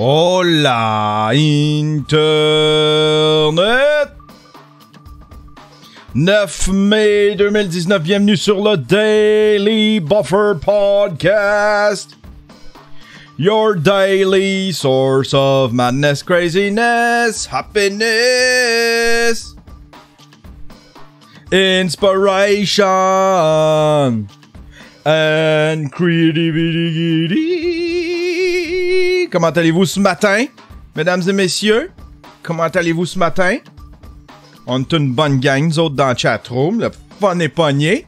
Hola Internet! 9 mai 2019, bienvenue sur le Daily Buffer Podcast. Your daily source of madness, craziness, happiness, inspiration, and creativity. Comment allez-vous ce matin, mesdames et messieurs? Comment allez-vous ce matin? On est une bonne gang, nous autres dans le chatroom. Le fun est pogné.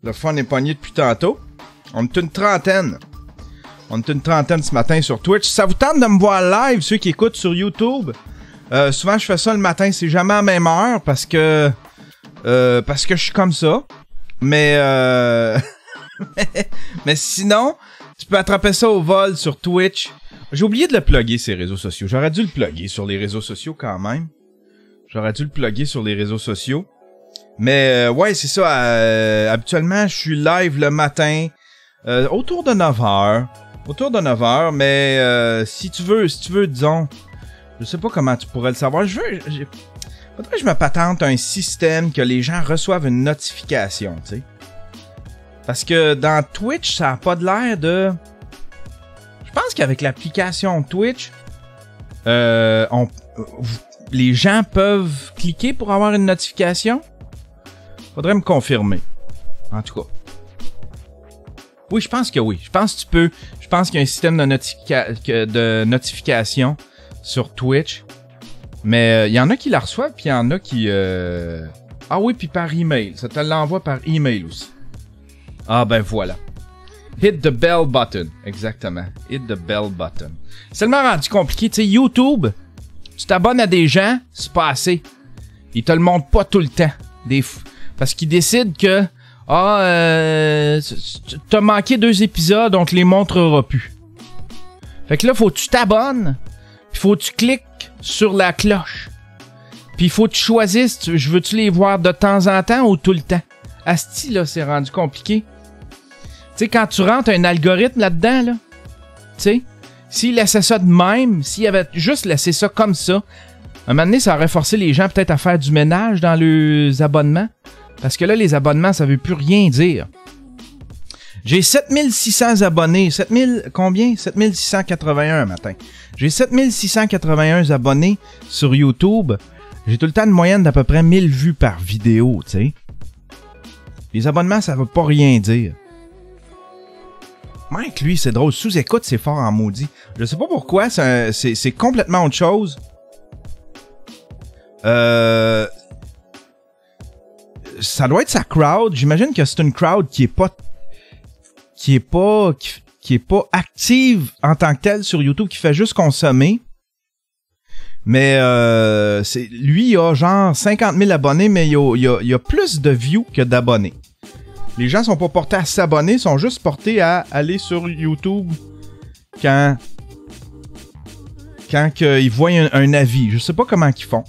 Le fun est pogné depuis tantôt. On est une trentaine. On est une trentaine ce matin sur Twitch. Ça vous tente de me voir live, ceux qui écoutent sur YouTube? Souvent, je fais ça le matin. C'est jamais à la même heure parce que je suis comme ça. Mais sinon, tu peux attraper ça au vol sur Twitch. J'ai oublié de le plugger, ces réseaux sociaux. J'aurais dû le plugger sur les réseaux sociaux quand même. Mais ouais, c'est ça. Habituellement, je suis live le matin autour de 9h. Mais si tu veux, disons, je sais pas comment tu pourrais le savoir. Faudrait que je me patente un système que les gens reçoivent une notification, tu sais. Parce que dans Twitch, ça a pas de l'air de... Je pense qu'avec l'application Twitch, les gens peuvent cliquer pour avoir une notification. Faudrait me confirmer. En tout cas. Oui, je pense que oui. Je pense que tu peux. Je pense qu'il y a un système de notification sur Twitch. Mais il y en a qui la reçoivent, puis il y en a qui... Ah oui, puis par email. Ça te l'envoie par email aussi. Ah ben voilà. Hit the bell button. Exactement. Hit the bell button. C'est tellement rendu compliqué. Tu sais, YouTube, tu t'abonnes à des gens, c'est pas assez. Ils te le montrent pas tout le temps. Parce qu'ils décident que t'as manqué 2 épisodes, on te les montrera plus. Fait que là, faut que tu t'abonnes, puis faut que tu cliques sur la cloche. Puis il faut que tu choisisses, je veux-tu les voir de temps en temps ou tout le temps? Asti, là, c'est rendu compliqué. Tu sais, quand tu rentres un algorithme là-dedans, là, tu sais, s'il laissait ça de même, s'il avait juste laissé ça comme ça, à un moment donné, ça aurait forcé les gens peut-être à faire du ménage dans leurs abonnements. Parce que là, les abonnements, ça veut plus rien dire. J'ai 7600 abonnés. 7000, combien? 7681 matin. J'ai 7681 abonnés sur YouTube. J'ai tout le temps une moyenne d'à peu près 1000 vues par vidéo, tu sais. Les abonnements, ça veut pas rien dire. Mike, lui, c'est drôle. Sous-écoute, c'est fort en maudit. Je sais pas pourquoi, c'est complètement autre chose. Ça doit être sa crowd. J'imagine que c'est une crowd qui est pas active en tant que telle sur YouTube, qui fait juste consommer. Mais lui, il a genre 50 000 abonnés, mais il y a plus de views que d'abonnés. Les gens sont pas portés à s'abonner, sont juste portés à aller sur YouTube quand ils voient un avis. Je sais pas comment ils font.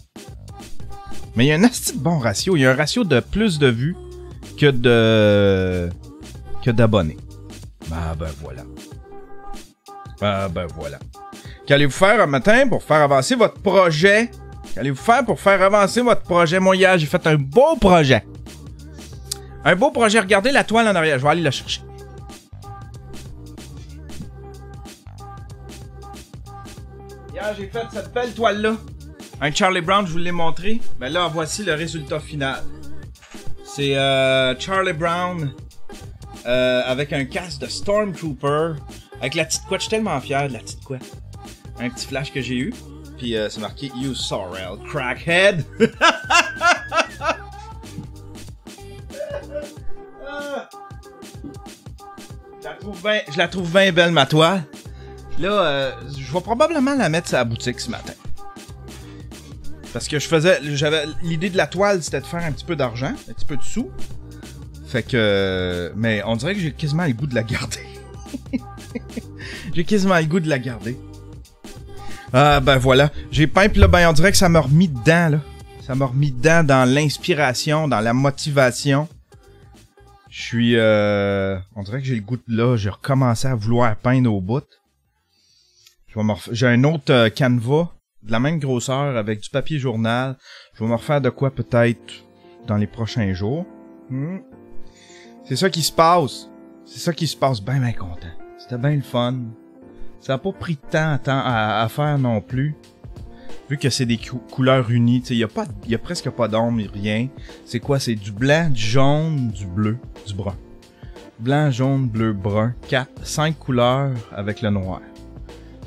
Mais il y a un asti de bon ratio. Il y a un ratio de plus de vues que d'abonnés. Ben voilà. Qu'allez-vous faire un matin pour faire avancer votre projet? Moi, hier, j'ai fait un beau projet. Regardez la toile en arrière. Je vais aller la chercher. Hier, j'ai fait cette belle toile-là. Un Charlie Brown, je vous l'ai montré. Ben là, voici le résultat final. C'est Charlie Brown avec un casque de Stormtrooper. Avec la petite couette. Je suis tellement fier de la petite couette. Un petit flash que j'ai eu. Puis c'est marqué You Sorrel Crackhead. Je la trouve bien belle, ma toile. Là, je vais probablement la mettre sur la boutique ce matin. Parce que j'avais l'idée de la toile, c'était de faire un petit peu d'argent, un petit peu de sous. Fait que... mais on dirait que j'ai quasiment le goût de la garder. Ah, ben voilà. J'ai peint, pis là, ben on dirait que ça m'a remis dedans, là. Ça m'a remis dedans dans l'inspiration, dans la motivation. Je suis... on dirait que j'ai le goût de là. J'ai recommencé à vouloir peindre au bout. J'ai un autre canevas de la même grosseur avec du papier journal. Je vais me refaire de quoi peut-être dans les prochains jours. C'est ça qui se passe. C'est ça qui se passe. Ben content. C'était bien le fun. Ça n'a pas pris de temps à faire non plus. Vu que c'est des couleurs unies, il y a presque pas d'ombre, rien. C'est quoi? C'est du blanc, du jaune, du bleu, du brun. Blanc, jaune, bleu, brun. 5 couleurs avec le noir.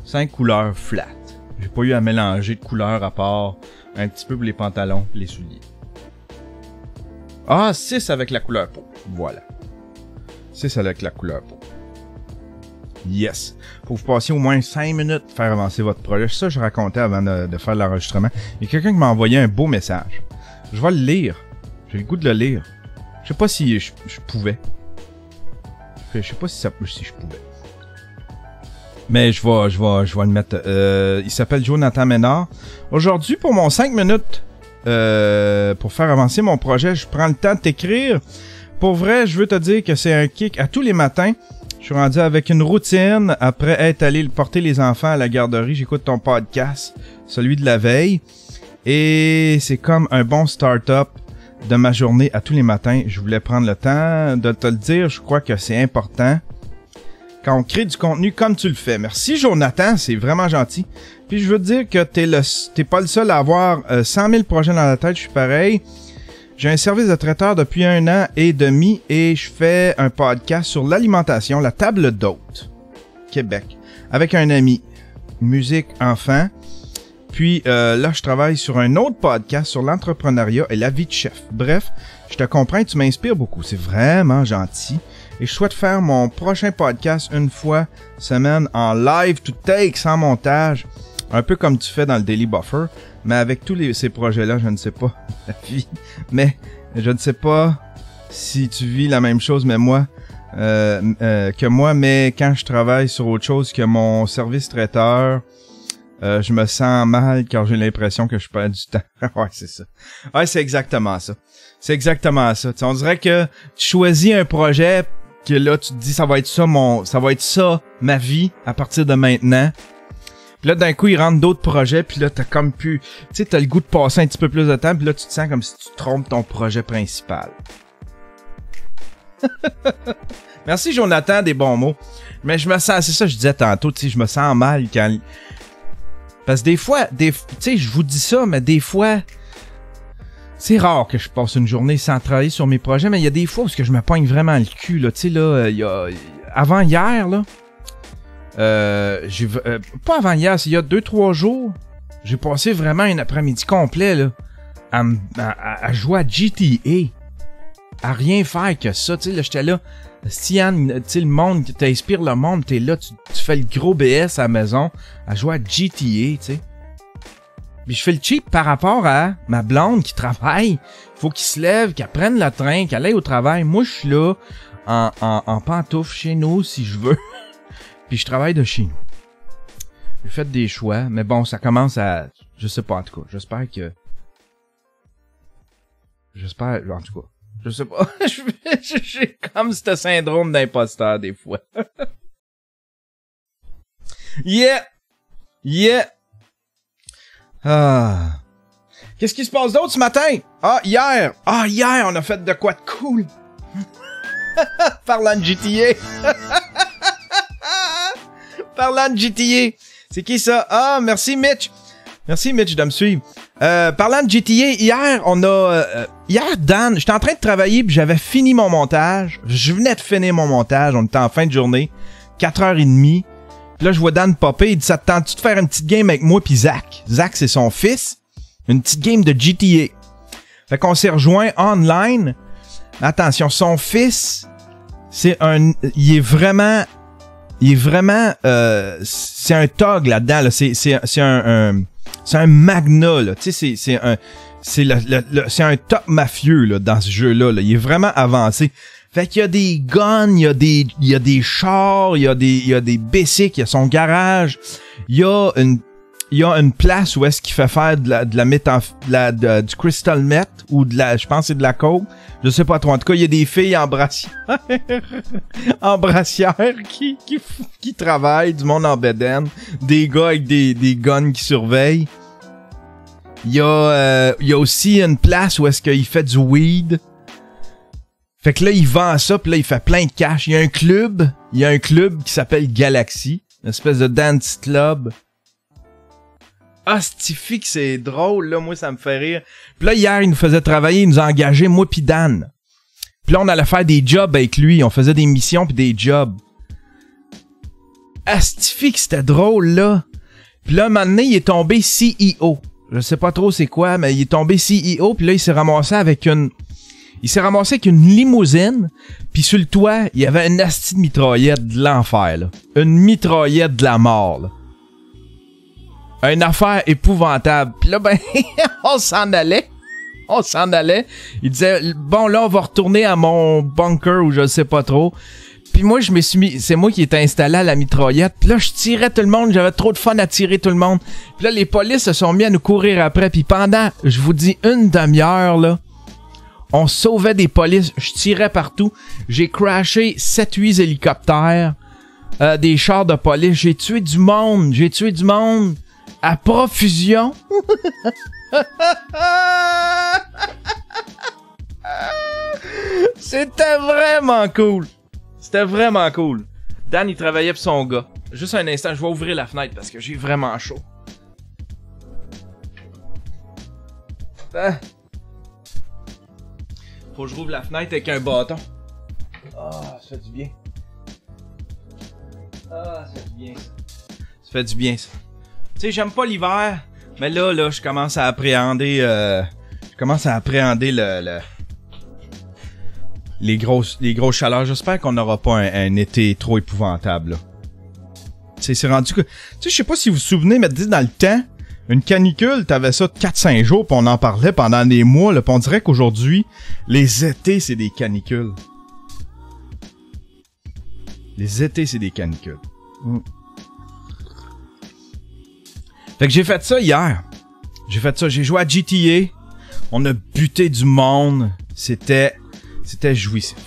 5 couleurs flat. J'ai pas eu à mélanger de couleurs à part un petit peu pour les pantalons et les souliers. Ah, 6 avec la couleur peau. Voilà. 6 avec la couleur peau. Yes. Faut que vous passiez au moins 5 minutes pour faire avancer votre projet. Ça, je racontais avant de faire l'enregistrement. Il y a quelqu'un qui m'a envoyé un beau message. Je vais le lire. J'ai le goût de le lire. Je sais pas si je pouvais. Je sais pas si je pouvais. Mais je vais le mettre. Il s'appelle Jonathan Ménard. Aujourd'hui, pour mon 5 minutes, pour faire avancer mon projet, je prends le temps de t'écrire. Pour vrai, je veux te dire que c'est un kick à tous les matins. Je suis rendu avec une routine. Après être allé porter les enfants à la garderie, j'écoute ton podcast, celui de la veille. Et c'est comme un bon start-up de ma journée à tous les matins. Je voulais prendre le temps de te le dire. Je crois que c'est important quand on crée du contenu comme tu le fais. Merci Jonathan, c'est vraiment gentil. Puis je veux te dire que t'es pas le seul à avoir 100 000 projets dans la tête. Je suis pareil. J'ai un service de traiteur depuis 1 an et demi et je fais un podcast sur l'alimentation, la table d'hôte, Québec, avec un ami, musique enfant. Puis là, je travaille sur un autre podcast sur l'entrepreneuriat et la vie de chef. Bref, je te comprends, tu m'inspires beaucoup. C'est vraiment gentil. Et je souhaite faire mon prochain podcast une fois semaine en live, to take, sans montage. Un peu comme tu fais dans le Daily Buffer. Mais avec tous ces projets-là, je ne sais pas la vie. Mais je ne sais pas si tu vis la même chose que moi. Mais quand je travaille sur autre chose que mon service traiteur, je me sens mal car j'ai l'impression que je perds du temps. Ouais, c'est ça. Ouais, c'est exactement ça. C'est exactement ça. T'sais, on dirait que tu choisis un projet que là, tu te dis ça va être ça ma vie à partir de maintenant. Puis là, d'un coup, il rentre d'autres projets, puis là, t'as comme pu... Tu sais, t'as le goût de passer un petit peu plus de temps, puis là, tu te sens comme si tu trompes ton projet principal. Merci, Jonathan, des bons mots. Mais je me sens... C'est ça que je disais tantôt, tu sais, je me sens mal quand... Parce que des fois, tu sais, je vous dis ça, mais des fois... C'est rare que je passe une journée sans travailler sur mes projets, mais il y a des fois où je me pogne vraiment le cul, là. Tu sais, là, il y a... Avant hier, là... pas avant hier, c'est il y a 2-3 jours. J'ai passé vraiment un après-midi complet là, à jouer à GTA. À rien faire que ça. Tu sais, là, j'étais là. Stian, tu sais, le monde, t'inspires le monde, t'es là, tu fais le gros BS à la maison, à jouer à GTA, tu sais. Puis je fais le cheap par rapport à ma blonde qui travaille. Faut qu'il se lève, qu'elle prenne le train, qu'elle aille au travail. Moi, je suis là, en pantoufles chez nous, si je veux. Puis je travaille de chez nous. J'ai fait des choix, mais bon, ça commence à... Je sais pas, en tout cas. J'espère, en tout cas. Je sais pas. J'ai comme ce syndrome d'imposteur, des fois. Yeah! Ah. Qu'est-ce qui se passe d'autre ce matin? Hier, on a fait de quoi de cool? Parlant de GTA. Parlant de GTA. C'est qui ça? Ah, merci Mitch. Merci Mitch de me suivre. Parlant de GTA, hier, hier, Dan, j'étais en train de travailler puis j'avais fini mon montage. Je venais de finir mon montage. On était en fin de journée. 4h30. Puis là, je vois Dan popper. Il dit, ça te tente-tu de faire une petite game avec moi puis Zach? Zach, c'est son fils. Une petite game de GTA. Fait qu'on s'est rejoint online. Attention, son fils, c'est un thug là-dedans, là. C'est un magna, là. Tu sais, c'est un top mafieux, là, dans ce jeu-là, là. Il est vraiment avancé. Fait qu'il y a des guns, il y a des chars, il y a des bicycles, il y a son garage, il y a une place où est-ce qu'il fait faire du crystal meth ou je pense que c'est de la coke. Je sais pas trop. En tout cas, il y a des filles en brassière. en brassière qui travaillent, du monde en bedaine, des gars avec des guns qui surveillent. Il y a aussi une place où est-ce qu'il fait du weed. Fait que là, il vend ça, pis là, il fait plein de cash. Il y a un club qui s'appelle Galaxy, une espèce de dance club. Ah, c'ti que c'est drôle, là, moi, ça me fait rire. Pis là, hier, il nous faisait travailler, il nous a engagés, moi pis Dan. Pis là, on allait faire des jobs avec lui, on faisait des missions pis des jobs. Ah, c'ti que c'était drôle, là. Pis là, un moment donné, il est tombé CEO. Je sais pas trop c'est quoi, mais il est tombé CEO, pis là, il s'est ramassé avec une limousine, pis sur le toit, il y avait une asti de mitraillette de l'enfer, là. Une mitraillette de la mort, là. Une affaire épouvantable. Pis là, ben, on s'en allait. Il disait, bon, là, on va retourner à mon bunker ou je sais pas trop. Puis moi, je me suis mis... C'est moi qui étais installé à la mitraillette. Puis là, je tirais tout le monde. J'avais trop de fun à tirer tout le monde. Puis là, les polices se sont mis à nous courir après. Puis pendant, je vous dis, une demi-heure, là, on sauvait des polices. Je tirais partout. J'ai crashé 7-8 hélicoptères. Des chars de police. J'ai tué du monde. À profusion. C'était vraiment cool. Dan, il travaillait pour son gars. Juste un instant, je vais ouvrir la fenêtre parce que j'ai vraiment chaud. Faut que je rouvre la fenêtre avec un bâton. Ah, ça fait du bien. Ça fait du bien, ça. Tu sais, j'aime pas l'hiver, mais là, je commence à appréhender... les grosses chaleurs. J'espère qu'on n'aura pas un été trop épouvantable, là. Tu sais, c'est rendu que... Tu sais, je sais pas si vous vous souvenez, mais dans le temps, une canicule, t'avais ça de 4-5 jours, pis on en parlait pendant des mois, là, pis on dirait qu'aujourd'hui, les étés, c'est des canicules. Fait que j'ai fait ça hier. J'ai joué à GTA. On a buté du monde. C'était jouissif.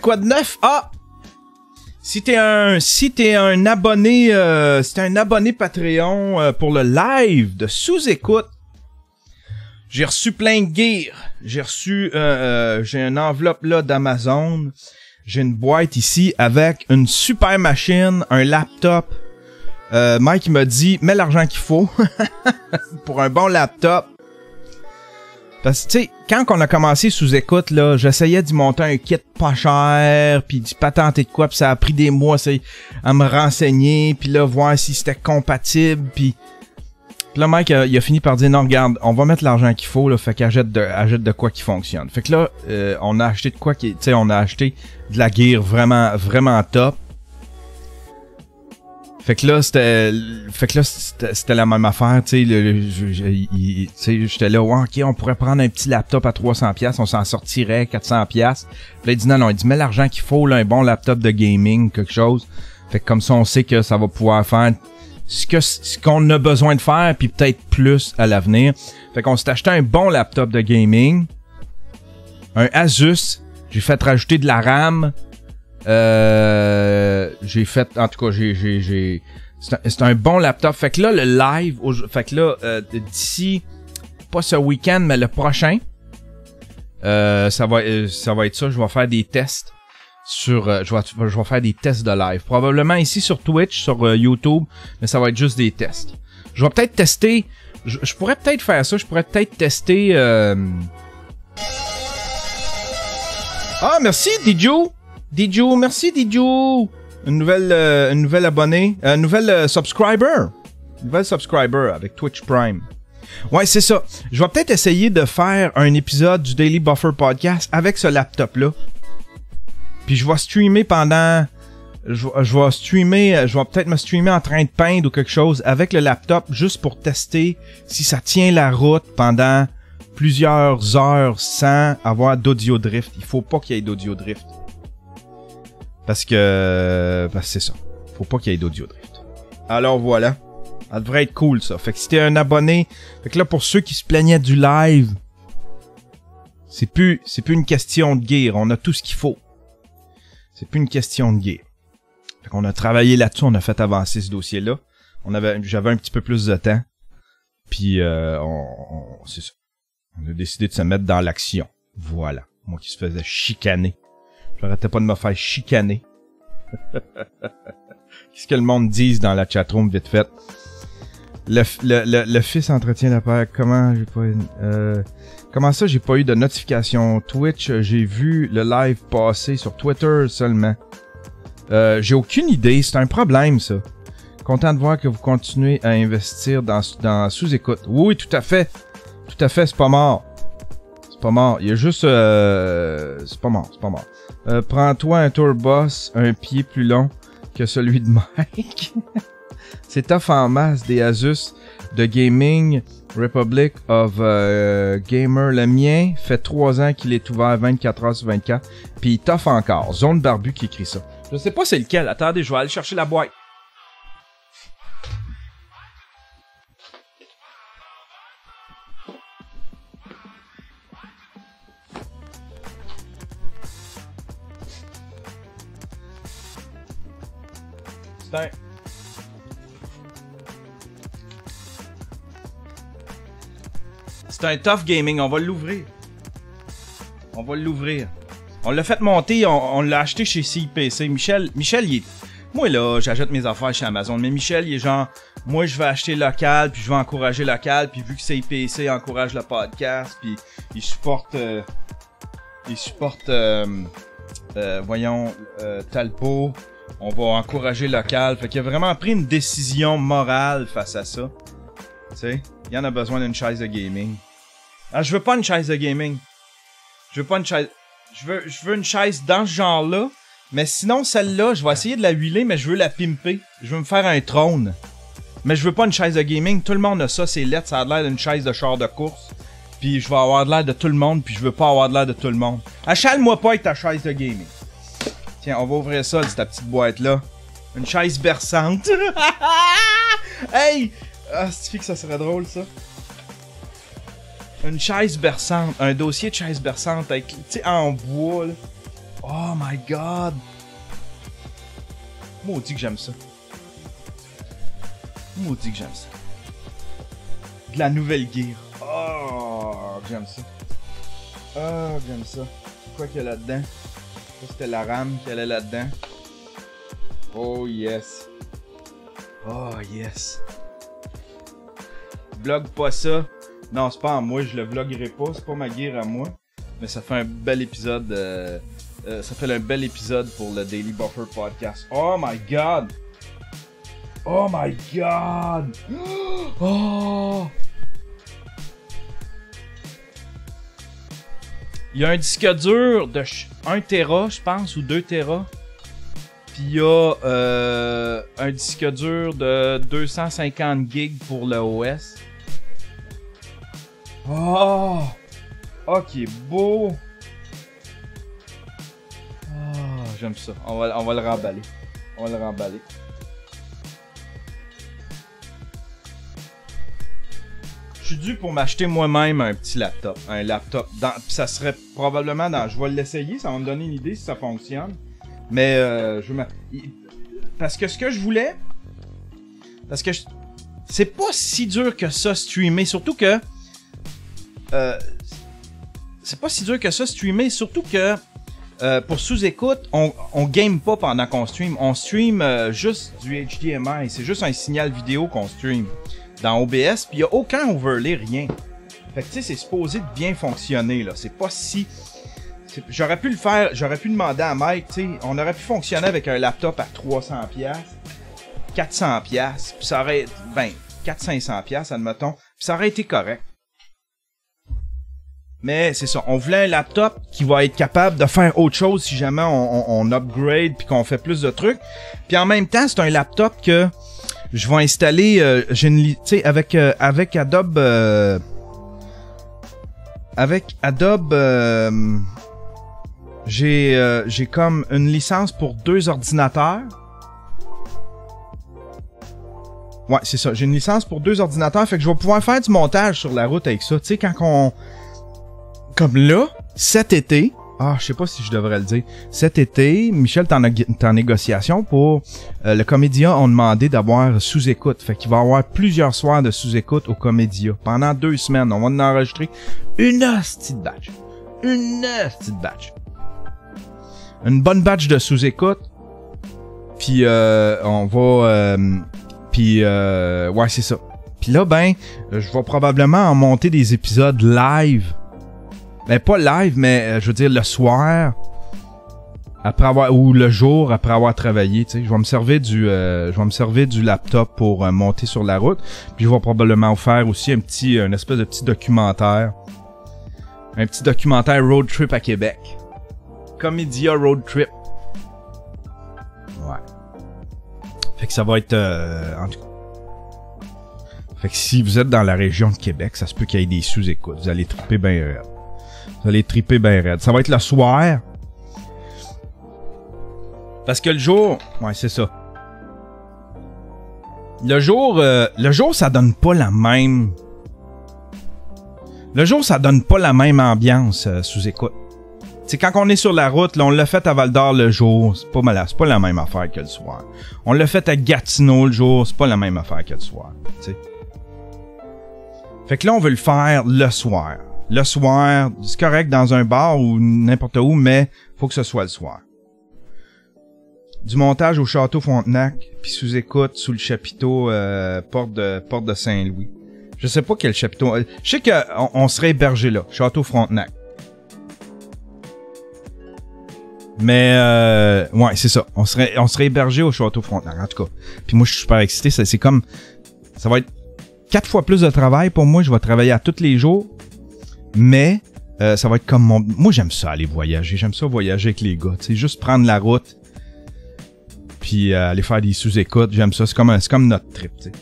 Quoi de neuf? Ah! Si t'es un abonné, Patreon pour le live de sous-écoute, j'ai reçu plein de gear. J'ai une enveloppe là d'Amazon. J'ai une boîte ici avec une super machine, un laptop. Mike m'a dit, mets l'argent qu'il faut pour un bon laptop. Parce que, tu sais, quand on a commencé sous écoute, là, j'essayais d'y monter un kit pas cher, puis d'y patenter de quoi, puis ça a pris des mois à me renseigner, puis là, voir si c'était compatible, puis là, Mike, il a fini par dire, non, regarde, on va mettre l'argent qu'il faut, là, fait qu'achète de quoi qui fonctionne. Fait que là, on a acheté de quoi qui, tu sais, on a acheté de la gear vraiment, vraiment top. Fait que là, c'était la même affaire, tu sais, j'étais là, ouais, ok, on pourrait prendre un petit laptop à 300$, on s'en sortirait 400$. Puis là, il dit non, il dit, mets l'argent qu'il faut, là, un bon laptop de gaming, quelque chose. Fait que comme ça, on sait que ça va pouvoir faire ce qu'on a besoin de faire, puis peut-être plus à l'avenir. Fait qu'on s'est acheté un bon laptop de gaming, un Asus, j'ai fait rajouter de la RAM. J'ai fait, en tout cas, c'est un bon laptop. Fait que là, le live, fait que là, d'ici, pas ce week-end, mais le prochain, ça va être ça. Je vais faire des tests je vais faire des tests de live. Probablement ici sur Twitch, sur YouTube, mais ça va être juste des tests. Je vais peut-être tester, je pourrais peut-être faire ça, je pourrais peut-être tester, Ah, merci, Dijo! Merci Dijo! Une nouvelle abonnée, nouvelle subscriber avec Twitch Prime. Ouais, c'est ça. Je vais peut-être essayer de faire un épisode du Daily Buffer Podcast avec ce laptop-là. Puis je vais streamer pendant... Je vais peut-être me streamer en train de peindre ou quelque chose avec le laptop juste pour tester si ça tient la route pendant plusieurs heures sans avoir d'audio drift. Il faut pas qu'il y ait d'audio drift. Parce que c'est ça. Faut pas qu'il y ait d'audio drift. Alors voilà. Ça devrait être cool, ça. Fait que si t'es un abonné... Fait que là, pour ceux qui se plaignaient du live... C'est plus une question de gear. On a tout ce qu'il faut. C'est plus une question de gear. Fait qu'on a travaillé là-dessus, on a fait avancer ce dossier-là. J'avais un petit peu plus de temps. Puis c'est ça. On a décidé de se mettre dans l'action. Voilà. Moi qui se faisais chicaner. J'arrêtais pas de me faire chicaner. Qu'est-ce que le monde dise dans la chatroom vite fait? Le fils entretient la paire. Comment ça j'ai pas eu de notification Twitch? J'ai vu le live passer sur Twitter seulement. J'ai aucune idée. C'est un problème, ça. Content de voir que vous continuez à investir dans sous-écoute. Oui, tout à fait. Tout à fait, c'est pas mort. C'est pas mort. Il y a juste... c'est pas mort. Prends-toi un tour boss un pied plus long que celui de Mike. C'est tough en masse des Asus de Gaming Republic of Gamer. Le mien fait 3 ans qu'il est ouvert 24 heures sur 24. Puis il tough encore. Zone Barbu qui écrit ça. Je sais pas c'est lequel. Attendez, je vais aller chercher la boîte. C'est un tough gaming, on va l'ouvrir. On l'a fait monter, on l'a acheté chez CIPC. Michel, il est... Moi là, j'achète mes affaires chez Amazon, mais Michel, il est genre... Moi, je vais acheter local, puis je vais encourager local, puis vu que CIPC encourage le podcast, puis il supporte... Talpo... On va encourager local. Fait qu'il a vraiment pris une décision morale face à ça. Tu sais, il y en a besoin d'une chaise de gaming. Ah, je veux pas une chaise de gaming. Je veux une chaise dans ce genre-là. Mais sinon, celle-là, je vais essayer de la huiler, mais je veux la pimper. Je veux me faire un trône. Mais je veux pas une chaise de gaming. Tout le monde a ça, c'est lettre. Ça a l'air d'une chaise de char de course. Puis je vais avoir de l'air de tout le monde, puis je veux pas avoir de l'air de tout le monde. Achale-moi pas avec ta chaise de gaming. Tiens, on va ouvrir ça, ta petite boîte-là. Une chaise berçante. Hey! Ah, c'est que ça serait drôle, ça. Une chaise berçante. Un dossier de chaise berçante avec, tu sais, en bois, là. Oh my god! Maudit que j'aime ça. Maudit que j'aime ça. De la nouvelle gear. Oh, j'aime ça. Oh, j'aime ça. C'est quoi qu'il y a là-dedans? Ça, c'était la RAM qui allait là-dedans. Oh yes. Oh yes. Vlog pas ça. Non, c'est pas en moi, je le vloguerai pas. C'est pas ma gear à moi. Mais ça fait un bel épisode. Ça fait un bel épisode pour le Daily Buffer Podcast. Oh my god! Oh my god! Oh! Il y a un disque dur de 1 Tera, je pense, ou 2 Tera. Puis il y a un disque dur de 250 gigs pour le OS. Oh! Oh, qui est beau! Oh, j'aime ça. On va le remballer. On va le remballer. Je suis dû pour m'acheter moi-même un petit laptop. Un laptop. Ça serait probablement dans... Je vais l'essayer, ça va me donner une idée si ça fonctionne. Mais parce que ce que je voulais... Parce que c'est pas si dur que ça streamer. Surtout que... c'est pas si dur que ça streamer. Surtout que... pour sous-écoute, on game pas pendant qu'on stream. On stream juste du HDMI. C'est juste un signal vidéo qu'on stream dans OBS, puis il n'y a aucun overlay, rien. Fait que tu sais, c'est supposé de bien fonctionner, là. C'est pas si... J'aurais pu le faire, j'aurais pu demander à Mike, tu sais, on aurait pu fonctionner avec un laptop à 300$, 400$, puis ça aurait... Ben, 400-500$, admettons, puis ça aurait été correct. Mais c'est ça, on voulait un laptop qui va être capable de faire autre chose si jamais on upgrade puis qu'on fait plus de trucs. Puis en même temps, c'est un laptop que je vais installer, tu sais, avec Adobe, j'ai comme une licence pour 2 ordinateurs. Ouais, c'est ça, j'ai une licence pour 2 ordinateurs, fait que je vais pouvoir faire du montage sur la route avec ça. Tu sais, quand on... Comme là, cet été, je sais pas si je devrais le dire, cet été, Michel est en négociation pour... le Comédia ont demandé d'avoir sous-écoute. Fait qu'il va y avoir plusieurs soirs de sous-écoute au Comédia. Pendant 2 semaines, on va en enregistrer une hostie de batch. Une hostie de batch. Une bonne batch de sous-écoute. Puis on va... ouais, c'est ça. Puis là, ben, je vais probablement en monter des épisodes live. Ben, pas live, mais je veux dire le soir, après avoir, ou le jour après avoir travaillé, tu sais. Je vais me servir du laptop pour monter sur la route. Puis je vais probablement faire aussi une espèce de petit documentaire. Un petit documentaire road trip à Québec. Comédia road trip. Ouais. Fait que ça va être, en tout cas. Fait que si vous êtes dans la région de Québec, ça se peut qu'il y ait des sous-écoutes. Vous allez triper bien raide. Vous allez triper bien raide. Ça va être le soir. Parce que le jour... Ouais, c'est ça. Le jour, ça donne pas la même... Le jour, ça donne pas la même ambiance sous écoute. C'est quand on est sur la route, là, on l'a fait à Val-d'Or le jour, c'est pas la même affaire que le soir. On l'a fait à Gatineau le jour, c'est pas la même affaire que le soir. T'sais. Fait que là, on veut le faire le soir. Le soir, c'est correct dans un bar ou n'importe où, mais faut que ce soit le soir. Du montage au Château Frontenac, puis sous-écoute sous le chapiteau porte de Saint-Louis. Je sais pas quel chapiteau. Je sais qu'on serait hébergé là, Château Frontenac. Mais ouais, c'est ça. On serait hébergé au Château Frontenac, en tout cas. Puis moi, je suis super excité. C'est comme... Ça va être 4 fois plus de travail pour moi. Je vais travailler à tous les jours. Mais ça va être comme mon... Moi, j'aime ça aller voyager. J'aime ça voyager avec les gars. Tu sais, juste prendre la route. Puis aller faire des sous-écoutes. J'aime ça. C'est comme notre trip, tu sais.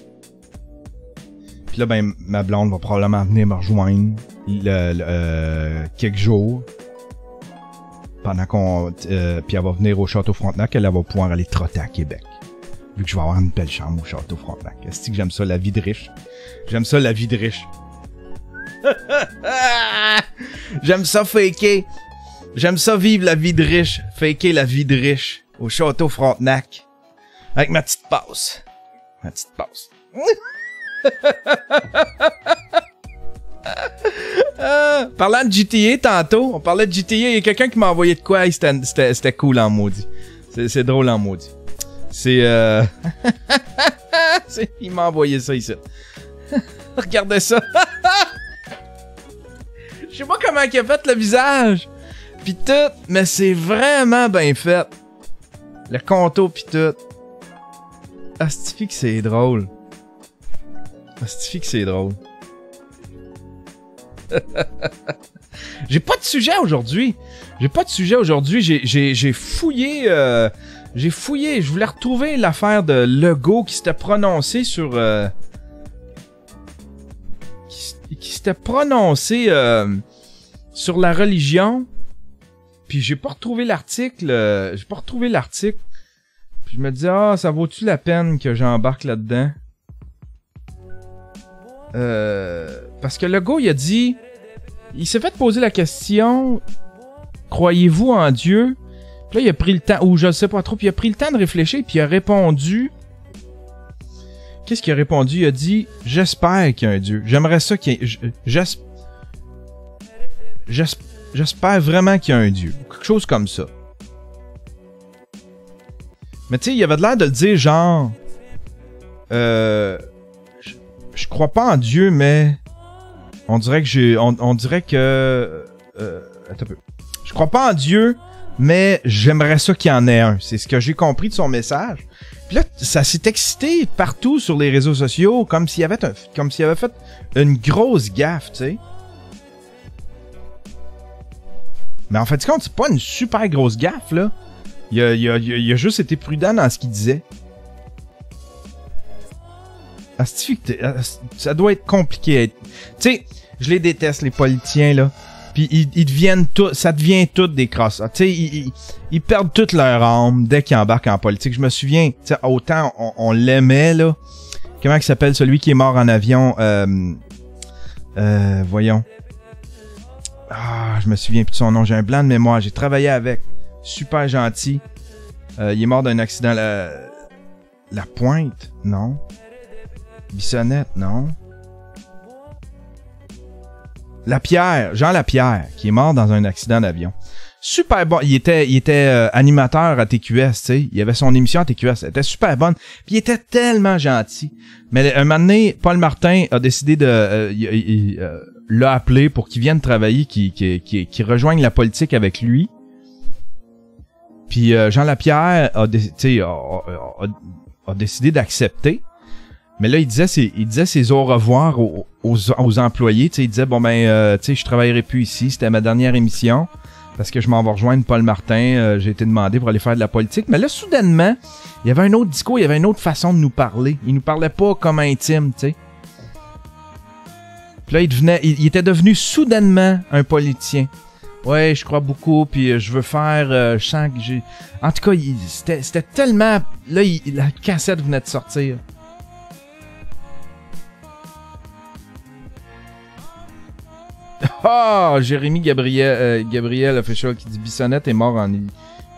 Puis là, ben, ma blonde va probablement venir me rejoindre quelques jours. Pendant qu'on... puis elle va venir au Château Frontenac. Elle va pouvoir aller trotter à Québec. Vu que je vais avoir une belle chambre au Château Frontenac. Est-ce que j'aime ça, la vie de riche? J'aime ça, la vie de riche. J'aime ça faker. J'aime ça vivre la vie de riche. Faker la vie de riche. Au Château Frontenac. Avec ma petite passe. Ma petite passe. Parlant de GTA tantôt, on parlait de GTA, il y a quelqu'un qui m'a envoyé de quoi, c'était cool en maudit. C'est drôle en maudit. Il m'a envoyé ça ici. Regardez ça. Je sais pas comment il a fait le visage. Pis tout, mais c'est vraiment bien fait. Le contour pis tout. Astifie que c'est drôle. Astifie que c'est drôle. J'ai pas de sujet aujourd'hui. J'ai fouillé. Je voulais retrouver l'affaire de Legault qui s'était prononcé sur. Qui s'était prononcé sur la religion. Puis j'ai pas retrouvé l'article. Puis je me dis, ça vaut-tu la peine que j'embarque là-dedans? Parce que Legault, il a dit... Il s'est fait poser la question... Croyez-vous en Dieu? Puis là, il a pris le temps... Ou je sais pas trop. Puis il a pris le temps de réfléchir. Puis il a répondu... Qu'est-ce qu'il a répondu? Il a dit... J'espère qu'il y a un Dieu. J'aimerais ça qu'il y ait... J'espère vraiment qu'il y a un Dieu. Quelque chose comme ça. Mais tu sais, il avait l'air de le dire genre... Je crois pas en Dieu, mais... On dirait que attends un peu. Je crois pas en Dieu, mais j'aimerais ça qu'il y en ait un. C'est ce que j'ai compris de son message. Puis là, ça s'est excité partout sur les réseaux sociaux, comme s'il avait fait une grosse gaffe, tu sais. Mais en fait, compte, c'est pas une super grosse gaffe, là. Il a juste été prudent dans ce qu'il disait. Ça doit être compliqué. Tu sais, je les déteste, les politiciens, là. Puis ils deviennent tout, ça devient tout des crosses. Tu sais, ils perdent toute leur âme dès qu'ils embarquent en politique. Je me souviens, tu sais, autant on l'aimait, là. Comment il s'appelle, celui qui est mort en avion? Voyons. Ah, je me souviens plus de son nom, j'ai un blanc de mémoire. J'ai travaillé avec. Super gentil. Il est mort d'un accident. La Pointe, non. Bissonnette, non. Lapierre, Jean Lapierre, qui est mort dans un accident d'avion. Super bon. Il était animateur à TQS, tu sais. Il avait son émission à TQS. Elle était super bonne. Puis il était tellement gentil. Mais un moment donné, Paul Martin a décidé l'a appelé pour qu'il vienne travailler, qu'il rejoigne la politique avec lui. Puis Jean Lapierre a décidé d'accepter. Mais là, il disait ses au revoir aux employés. Tu sais, il disait, bon ben, tu sais, je travaillerai plus ici. C'était ma dernière émission. Parce que je m'en vais rejoindre Paul Martin. J'ai été demandé pour aller faire de la politique. Mais là, soudainement, il y avait un autre discours, il y avait une autre façon de nous parler. Il nous parlait pas comme intime, tu sais. Puis là, il était devenu soudainement un politicien. Ouais, je crois beaucoup, puis je veux faire... je sens que j'ai... En tout cas, c'était tellement... Là, la cassette venait de sortir. Ah, oh, Jérémy Gabriel Official qui dit Bissonnette est mort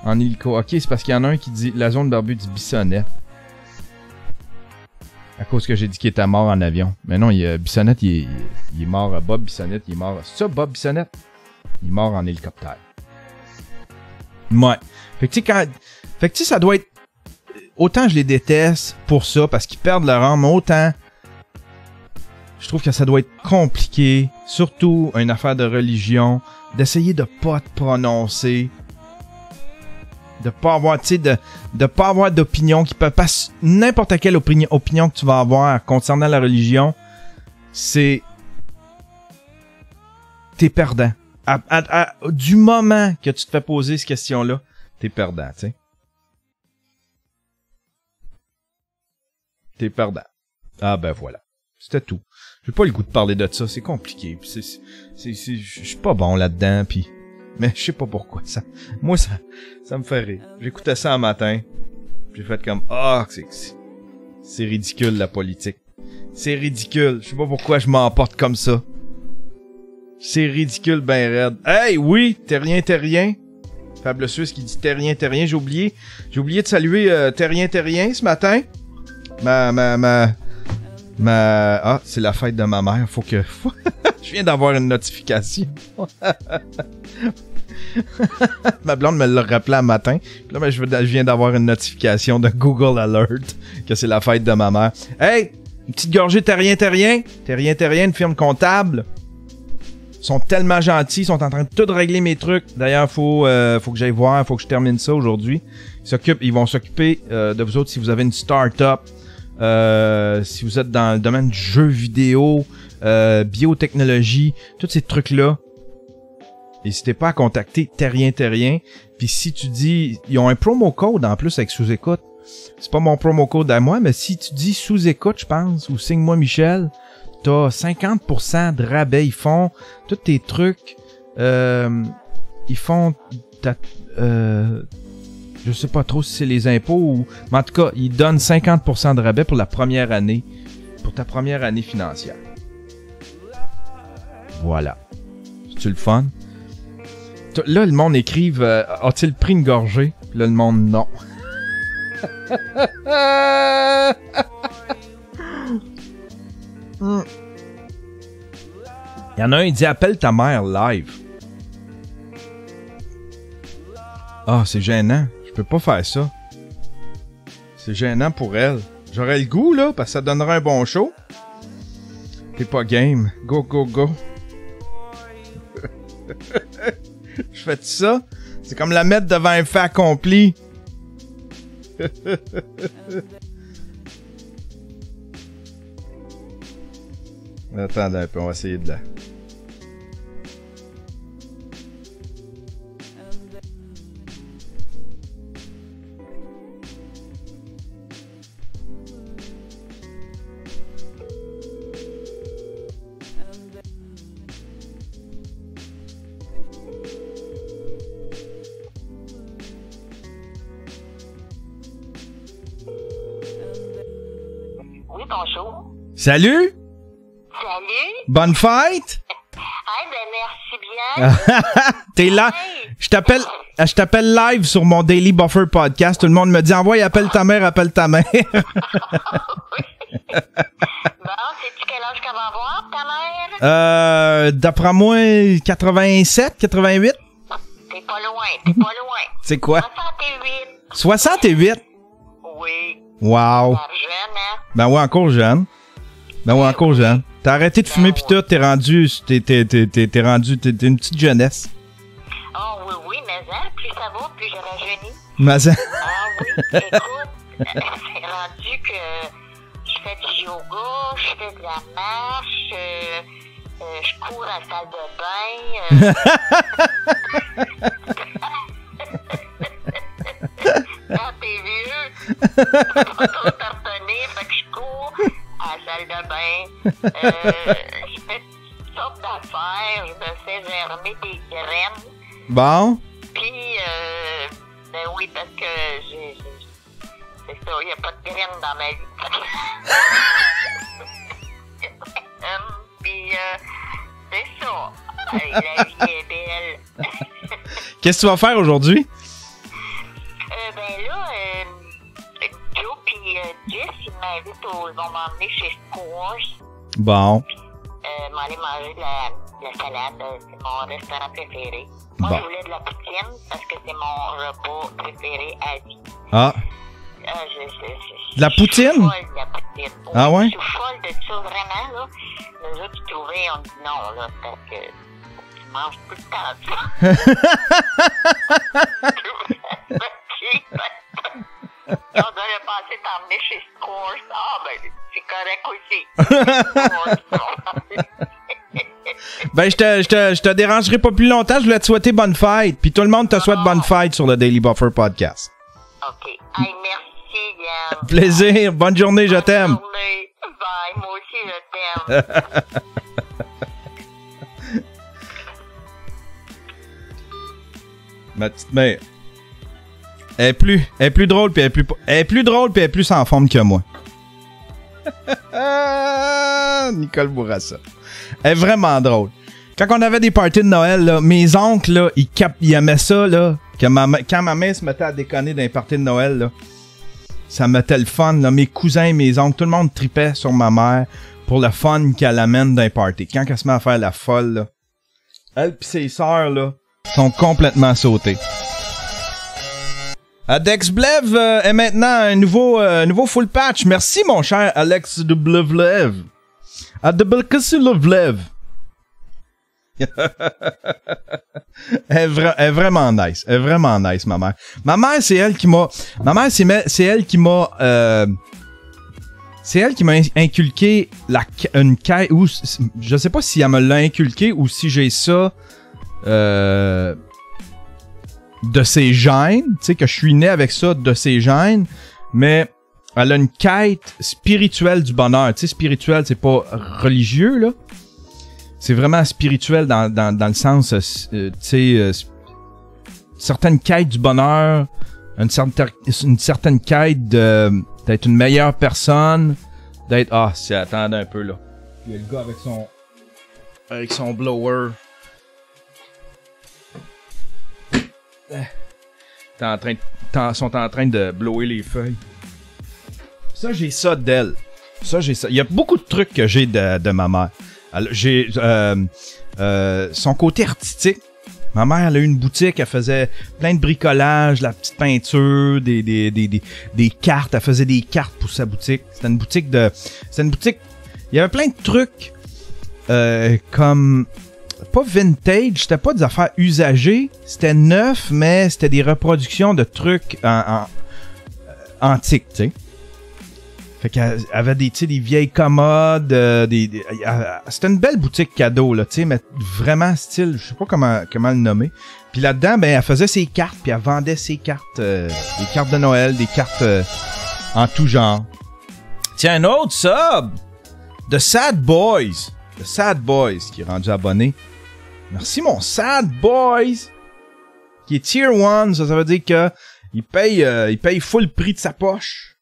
en hélico. Ok, c'est parce qu'il y en a un qui dit la zone barbu dit Bissonnette. À cause que j'ai dit qu'il était mort en avion. Mais non, Bissonnette, il est mort. Bob Bissonnette, il est mort. C'est ça, Bob Bissonnette? Il est mort en hélicoptère. Ouais. Fait que tu sais, ça doit être... Autant je les déteste pour ça, parce qu'ils perdent leur âme, autant... Je trouve que ça doit être compliqué, surtout une affaire de religion, d'essayer de pas te prononcer, de pas avoir, tu sais, de pas avoir d'opinion qui peut pas, n'importe quelle opinion que tu vas avoir concernant la religion, c'est, t'es perdant. Du moment que tu te fais poser cette question-là, t'es perdant, tu sais. T'es perdant. Ah ben voilà. C'était tout. J'ai pas le goût de parler de ça, c'est compliqué. Je suis pas bon là-dedans, puis mais je sais pas pourquoi. Moi, ça me fait rire. J'écoutais ça un matin, j'ai fait comme c'est ridicule la politique. C'est ridicule. Je sais pas pourquoi je m'emporte comme ça. C'est ridicule ben raide. Hey, oui, Terrien. Fable Suisse qui dit Terrien. J'ai oublié de saluer Terrien ce matin. Ah, c'est la fête de ma mère. Faut que... Je viens d'avoir une notification. Ma blonde me l'a rappelé un matin. Puis là, je viens d'avoir une notification de Google Alert que c'est la fête de ma mère. Hey! Une petite gorgée Terrien. Terrien, une firme comptable. Ils sont tellement gentils. Ils sont en train de tout régler mes trucs. D'ailleurs, faut que j'aille voir. Faut que je termine ça aujourd'hui. Ils vont s'occuper de vous autres si vous avez une start-up. Si vous êtes dans le domaine du jeu vidéo, biotechnologie, tous ces trucs-là, n'hésitez pas à contacter Terrien. Puis si tu dis, ils ont un promo code en plus avec sous-écoute. C'est pas mon promo code à moi, mais si tu dis sous-écoute, je pense, ou signe-moi Michel, t'as 50% de rabais. Ils font tous tes trucs. Ils font je sais pas trop si c'est les impôts ou... Mais en tout cas, ils donnent 50% de rabais pour la première année. Pour ta première année financière. Voilà. C'est-tu le fun? Là, le monde écrive a-t-il pris une gorgée? Puis là, le monde, non. Il y en a un, il dit appelle ta mère live. Ah, c'est gênant. Je peux pas faire ça. C'est gênant pour elle. J'aurais le goût, là, parce que ça donnerait un bon show. T'es pas game. Go. Je fais ça. C'est comme la mettre devant un fait accompli. Attends un peu, on va essayer de là. Oui, bonjour. Salut! Salut! Bonne fête! Ben merci bien. T'es là. Hey. Je t'appelle live sur mon Daily Buffer podcast. Tout le monde me dit, envoie, appelle ta mère, appelle ta mère. Bon, sais-tu quel âge qu'elle va avoir, ta mère? D'après moi, 87, 88. T'es pas loin. C'est quoi? 68. 68? Oui. Wow. Pas jeune, hein? Ben ouais, encore jeune. T'as arrêté de fumer pis tout, t'es rendu une petite jeunesse. Oh oui, mais plus ça va, plus je rajeunis. Mais ça... Ah oui, écoute, c'est rendu que je fais du yoga, je fais de la marche, je cours à la salle de bain. Quand t'es vieux, pas trop te retenir, fait que je cours à la salle de bain. Je fais toutes sortes d'affaires, je me fais germer des graines. Bon. Puis, ben oui, parce que c'est ça, il n'y a pas de graines dans ma vie. Puis, c'est ça. La vie est belle. Qu'est-ce que tu vas faire aujourd'hui? Ben là, Joe puis Jess, ils m'invitent ils vont m'emmener chez Squash. Bon. M'aller manger de la salade. C'est mon restaurant préféré. Moi, je voulais de la poutine parce que c'est mon repas préféré à vie. Ah. De la poutine? Je suis folle de la poutine. Ah ouais? Je suis folle de ça, vraiment, là. Nous autres, ils trouvaient, on dit non, là, parce que tu manges tout le temps de ça. On devrait passer t'emmener chez Squash. Ah, ben, c'est correct aussi. Ben, je te dérangerai pas plus longtemps. Je voulais te souhaiter bonne fête. Puis tout le monde te souhaite bonne fête sur le Daily Buffer Podcast. OK. Hey, merci, Yann. Plaisir. Bonne journée, je t'aime. Bonne journée. Bye. Moi aussi, je t'aime. Ma petite mère. Elle est plus drôle puis elle est plus sans forme que moi. Nicole Bourassa. Elle est vraiment drôle. Quand on avait des parties de Noël, là, mes oncles, là, ils aimaient ça, là. Quand ma mère se mettait à déconner dans les parties de Noël, là, ça mettait le fun, là. Mes cousins et mes oncles, tout le monde tripait sur ma mère pour le fun qu'elle amène dans les parties. Quand elle se met à faire la folle, là, elle pis ses sœurs, là, sont complètement sautées. Alex Blev est maintenant un nouveau full patch. Merci, mon cher Alex de Blevlev. Elle est vraiment nice. Elle est vraiment nice, ma mère. Ma mère, c'est elle qui m'a inculqué une quête, ou je sais pas si elle me l'a inculqué ou si j'ai ça de ses gènes, tu sais, que je suis né avec ça de ses gènes, mais elle a une quête spirituelle du bonheur. Tu sais, spirituel, c'est pas religieux, là. C'est vraiment spirituel dans le sens, tu sais, certaines quêtes du bonheur, une certaine quête d'être une meilleure personne, d'être... Ah, c'est... Attendez un peu, là. Il y a le gars avec son blower. Sont en train de blower les feuilles. Ça, j'ai ça d'elle. Il y a beaucoup de trucs que j'ai de ma mère. J'ai son côté artistique. Ma mère, elle a eu une boutique, elle faisait plein de bricolage, la petite peinture, des cartes. Elle faisait des cartes pour sa boutique. C'était une boutique. Il y avait plein de trucs comme... Pas vintage, c'était pas des affaires usagées, c'était neuf, mais c'était des reproductions de trucs antiques, tu sais. Fait qu'elle avait des vieilles commodes, c'était une belle boutique cadeau, là, tu sais, mais vraiment style, je sais pas comment le nommer. Puis là-dedans, ben, elle faisait ses cartes, puis elle vendait ses cartes, des cartes de Noël, des cartes en tout genre. Tiens, un autre sub de Sad Boys. Le Sad Boys qui est rendu abonné. Merci mon Sad Boys qui est Tier 1. Ça veut dire que il paye full prix de sa poche.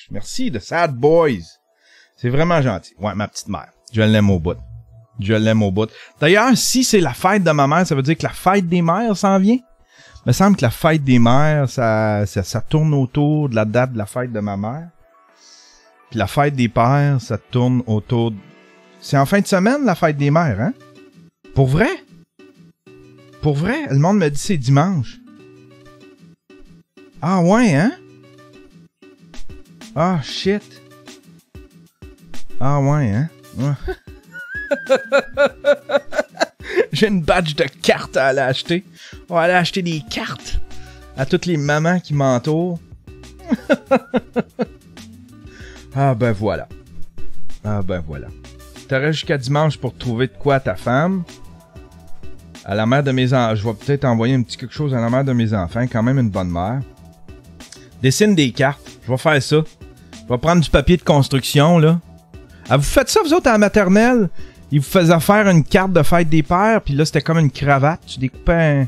Merci de Sad Boys. C'est vraiment gentil. Ouais, ma petite mère. Je l'aime au bout. Je l'aime au bout. D'ailleurs, si c'est la fête de ma mère, ça veut dire que la fête des mères s'en vient? Il me semble que la fête des mères, ça tourne autour de la date de la fête de ma mère. Puis la fête des pères, ça tourne autour... C'est en fin de semaine, la fête des mères, hein? Pour vrai? Pour vrai? Le monde me dit c'est dimanche. Ah ouais, hein? Ah, shit. Ah ouais, hein? Ouais. J'ai une badge de cartes à aller acheter. On va aller acheter des cartes à toutes les mamans qui m'entourent. Ah ben voilà. Ah ben voilà. T'aurais jusqu'à dimanche pour trouver de quoi à ta femme. À la mère de mes enfants. Je vais peut-être envoyer un petit quelque chose à la mère de mes enfants. Quand même une bonne mère. Dessine des cartes. Je vais faire ça. Je vais prendre du papier de construction, là. Ah, vous faites ça, vous autres, à la maternelle? Ils vous faisaient faire une carte de fête des pères, puis là, c'était comme une cravate. Tu découpais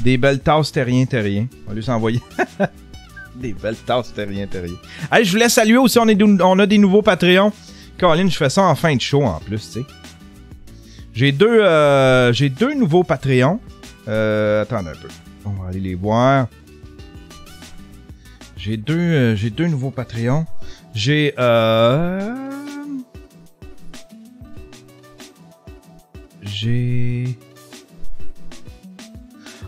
des belles tasses terrien. On va lui s'envoyer. Des belles tasses terrien. Hey, je voulais saluer aussi, on a des nouveaux Patreons. Caroline, je fais ça en fin de show, en plus, tu sais. J'ai deux nouveaux Patreons. Attendez un peu. On va aller les voir. J'ai deux nouveaux Patreons. J'ai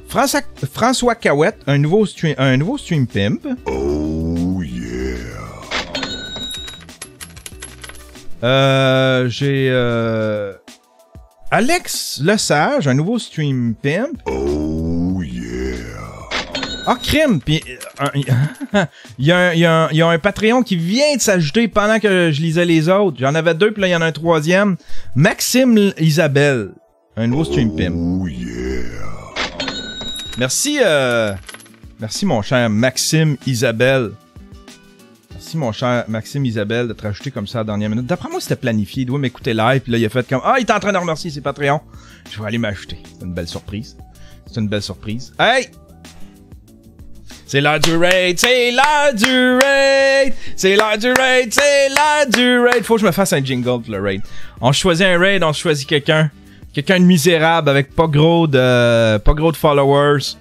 François Cahouette, un nouveau stream pimp. Oh yeah. J'ai Alex Lesage, un nouveau stream pimp. Oh yeah. Ah, crime! Puis, il y a un Patreon qui vient de s'ajouter pendant que je lisais les autres. J'en avais deux, puis là, il y en a un troisième. Maxime Isabelle. Un nouveau stream pimp. Oh yeah. Merci, mon cher Maxime Isabelle. Merci, mon cher Maxime Isabelle, d'être ajouté comme ça à la dernière minute. D'après moi, c'était planifié. Il doit m'écouter live, puis là, il a fait comme... Ah, il est en train de remercier ses Patreons. Je vais aller m'ajouter. C'est une belle surprise. Hey! C'est l'heure du raid, c'est l'heure du raid, c'est l'heure du raid, c'est l'heure du raid. Faut que je me fasse un jingle pour le raid. On choisit un raid, on choisit quelqu'un de misérable avec pas gros de followers,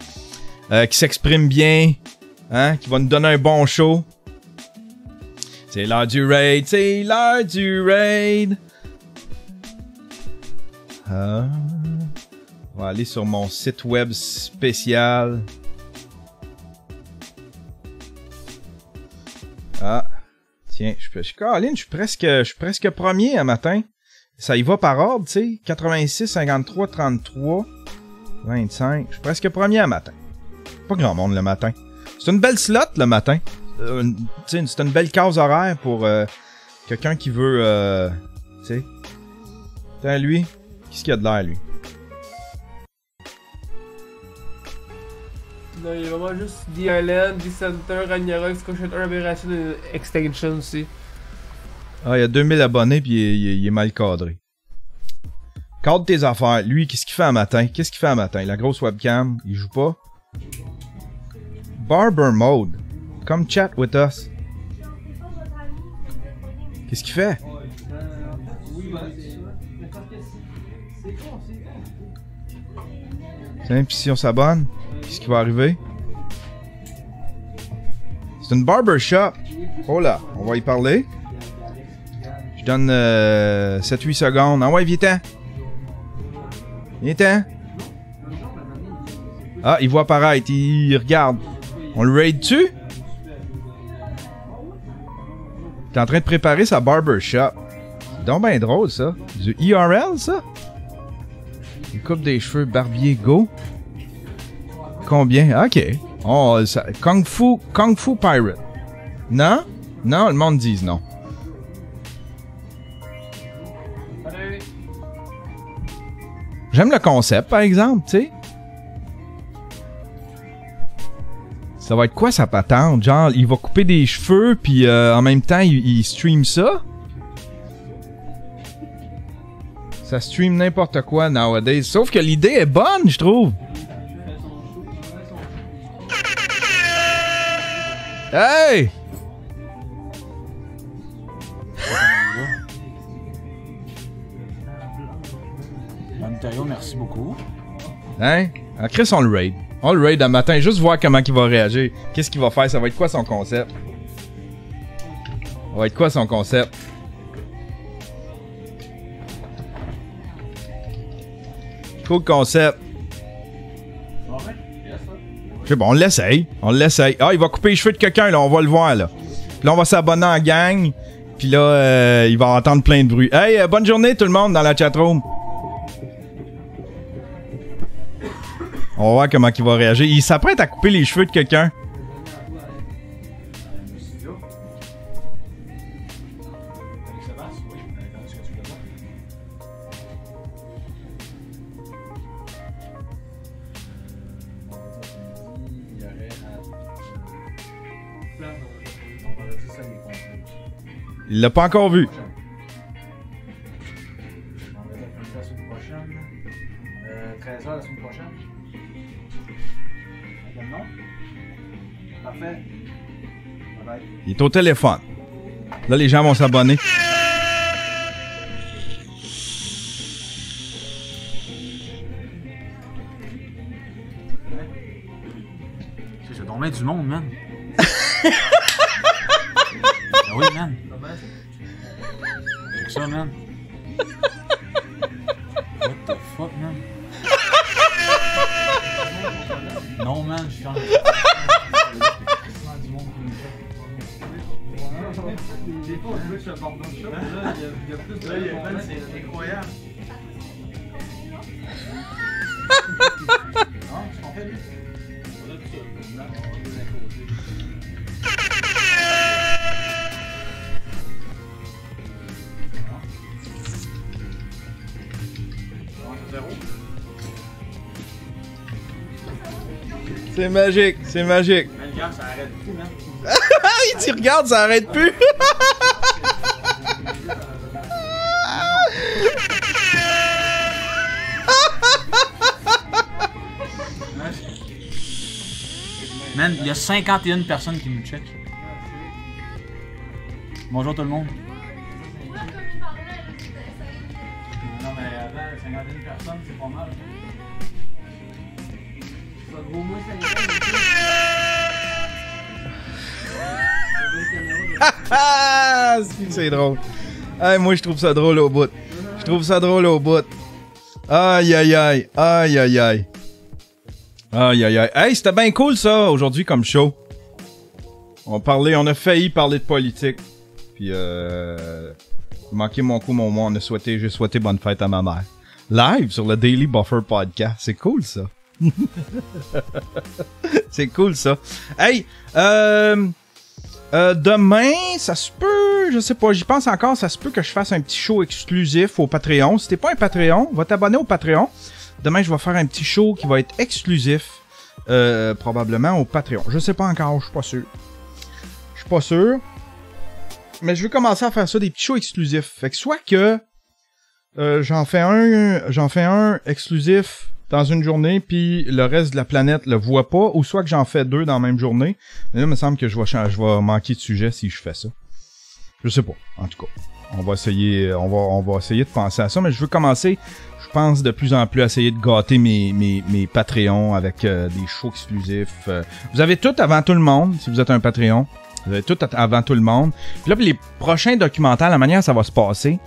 qui s'exprime bien, hein, qui va nous donner un bon show. C'est l'heure du raid, c'est l'heure du raid. On va aller sur mon site web spécial. Ah, tiens, Caroline, je suis presque premier un matin. Ça y va par ordre, tu sais. 86, 53, 33, 25. Je suis presque premier un matin. Pas grand monde le matin. C'est une belle slot le matin. C'est une belle case horaire pour quelqu'un qui veut, tu sais. Tiens, lui, qu'est-ce qu'il y a de l'air, lui? Non, il y a vraiment juste The Island, The Center, Ragnarok, Scotiabank, Aberration et Extinction aussi. Ah, il y a 2000 abonnés puis il est mal cadré. Cadre tes affaires. Lui, qu'est-ce qu'il fait un matin? La grosse webcam, il joue pas? Barber Mode. Come chat with us. Qu'est-ce qu'il fait? Tiens, pis si on s'abonne, qu'est-ce qui va arriver? C'est une barbershop. Oh là, on va y parler. Je donne 7-8 secondes. Ah ouais, viens-t'en. Viens-t'en. Ah, il voit apparaître, il regarde. On le raid-tu? T'es en train de préparer sa barbershop. C'est donc bien drôle, ça. Du IRL, ça? Une coupe des cheveux barbier go. Combien? Ok. Oh, ça, Kung Fu Pirate. Non? Non, le monde dit non. J'aime le concept, par exemple, tu sais. Ça va être quoi sa patente? Genre, il va couper des cheveux, puis en même temps, il stream ça? Ça stream n'importe quoi nowadays. Sauf que l'idée est bonne, je trouve. Hey! Ontario, merci beaucoup. Hein? Ah, Chris, on le raid. On le raid un matin, juste voir comment il va réagir. Qu'est-ce qu'il va faire? Ça va être quoi son concept? Ça va être quoi son concept? Cool concept. Je sais pas, on l'essaye. On l'essaye. Ah, il va couper les cheveux de quelqu'un, là. On va le voir, là. Puis là, on va s'abonner en gang. Puis là, il va entendre plein de bruit. Hey, bonne journée tout le monde dans la chatroom. On va voir comment il va réagir. Il s'apprête à couper les cheveux de quelqu'un. Il l'a pas encore vu. La semaine prochaine. 13h la semaine prochaine. Non? Parfait. Bye. Il est au téléphone. Là, les gens vont s'abonner. C'est donc bien du monde, man. Ah oui, man. C'est ça, man. What the fuck, man? Non, man, je suis en... Des fois, on veut que je porte dans le shop, là, il y a plus de... C'est incroyable. Non, tu comprends, lui? C'est magique, c'est magique. Man, regarde, ça arrête plus, man. Il t'y regarde, ça arrête plus. Man, il y a 51 personnes qui nous checkent. Bonjour tout le monde. Non, mais avant, 51 personnes, c'est pas mal. C'est drôle. Hey, moi, je trouve ça drôle au bout. Je trouve ça drôle au bout. Aïe, aïe, aïe. Aïe, aïe, aïe. Aïe, aïe, aïe. Hey, c'était bien cool, ça, aujourd'hui, comme show. On a failli parler de politique. Puis, manqué mon coup, mon mois. J'ai souhaité bonne fête à ma mère. Live sur le Daily Buffer Podcast. C'est cool, ça. C'est cool, ça. Hey, demain, ça se peut, je sais pas, j'y pense encore, ça se peut que je fasse un petit show exclusif au Patreon. Si t'es pas un Patreon, va t'abonner au Patreon. Demain, je vais faire un petit show qui va être exclusif, probablement au Patreon. Je sais pas encore, je suis pas sûr. Je suis pas sûr. Mais je vais commencer à faire ça, des petits shows exclusifs. Fait que soit que j'en fais un exclusif dans une journée, puis le reste de la planète le voit pas, ou soit que j'en fais 2 dans la même journée. Mais là, il me semble que je vais manquer de sujet si je fais ça. Je sais pas, en tout cas. On va essayer de penser à ça, mais je veux commencer, je pense, de plus en plus à essayer de gâter mes Patreons avec des shows exclusifs. Vous avez tout avant tout le monde, si vous êtes un Patreon. Vous avez tout avant tout le monde. Puis là, les prochains documentaires, la manière dont ça va se passer,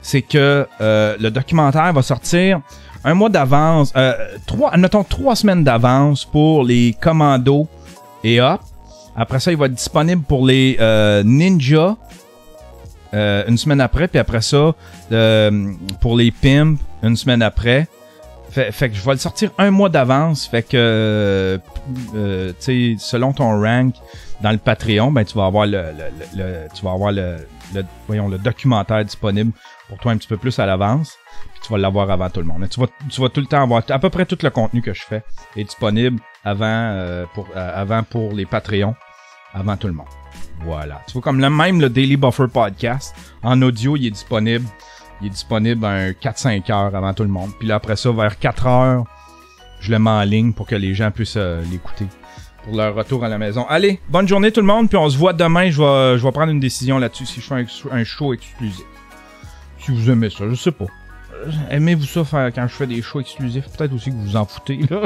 c'est que le documentaire va sortir un mois d'avance, admettons 3 semaines d'avance pour les commandos et hop. Après ça, il va être disponible pour les ninjas une semaine après. Puis après ça, pour les pimps, une semaine après. Fait que je vais le sortir un mois d'avance. Fait que, tu sais, selon ton rank dans le Patreon, ben tu vas avoir le documentaire disponible pour toi un petit peu plus à l'avance. Tu vas l'avoir avant tout le monde. Tu vas tout le temps avoir à peu près tout le contenu que je fais est disponible avant pour les Patreons, avant tout le monde. Voilà. Tu vois, comme même le Daily Buffer Podcast, en audio, il est disponible un 4-5 heures avant tout le monde. Puis là, après ça, vers 4 heures, je le mets en ligne pour que les gens puissent l'écouter pour leur retour à la maison. Allez, bonne journée tout le monde, puis on se voit demain. Je vais prendre une décision là-dessus si je fais un show exclusif. Si vous aimez ça, je sais pas. aimez-vous ça faire quand je fais des shows exclusifs? Peut-être aussi que vous vous en foutez, là.